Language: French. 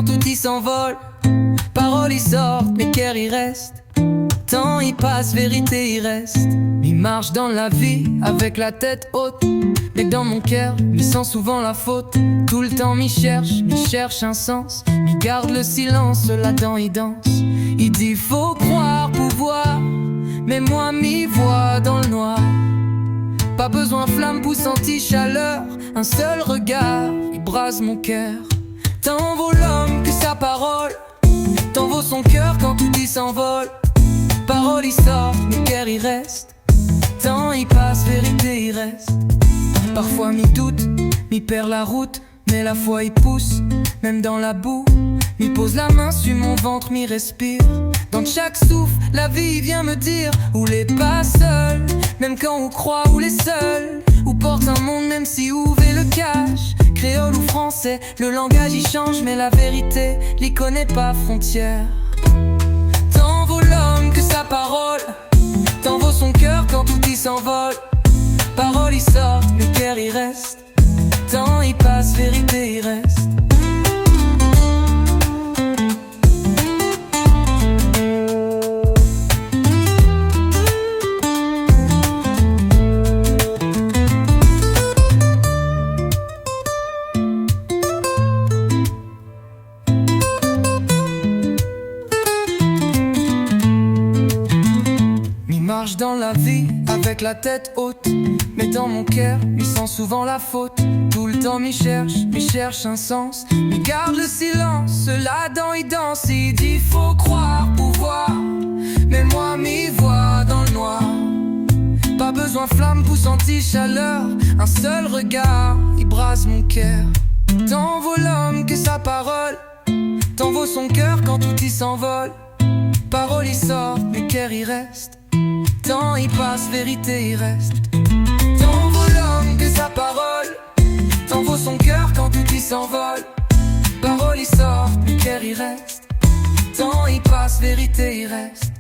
tout y s'envole. Paroles y sortent, mais cœur y reste. Temps y passe, vérité y reste. Il marche dans la vie avec la tête haute, mais dans mon cœur, il sent souvent la faute. Tout le temps m'y cherche un sens. Il garde le silence, là-dedans il danse. Il dit faut croire, pouvoir, mais moi m'y vois dans le noir. Pas besoin flamme pousse anti-chaleur, un seul regard, il brase mon cœur. Tant vaut l'homme que sa parole, tant vaut son cœur quand tout y s'envole. Parole y sort, mais cœur y reste. Temps y passe, vérité y reste. Parfois m'y doute, m'y perd la route, mais la foi y pousse, même dans la boue. M'y pose la main sur mon ventre, m'y respire. Dans chaque souffle, la vie vient me dire où les pas seul, même quand on croit où les seuls. Où porte un monde même si où le cache. Créole ou français, le langage y change, mais la vérité l'y connaît pas frontière. Tant vaut l'homme que sa parole, tant vaut son cœur quand tout y s'envole. Parole y sort, mais cœur y reste. Temps y passe, vérité y reste. Marche dans la vie avec la tête haute, mais dans mon cœur, il sent souvent la faute. Tout le temps m'y cherche un sens. Il garde le silence, là-dedans il danse. Il dit faut croire, pouvoir, mais moi m'y vois dans le noir. Pas besoin flamme pousse anti-chaleur, un seul regard, il brase mon cœur. Tant vaut l'homme que sa parole, tant vaut son cœur quand tout y s'envole. Parole y sort, mais cœur y reste. Temps y passe, vérité y reste. Tant vaut l'homme que sa parole, tant vaut son cœur quand tout y s'envole. Parole y sort, mais cœur y reste. Temps y passe, vérité y reste.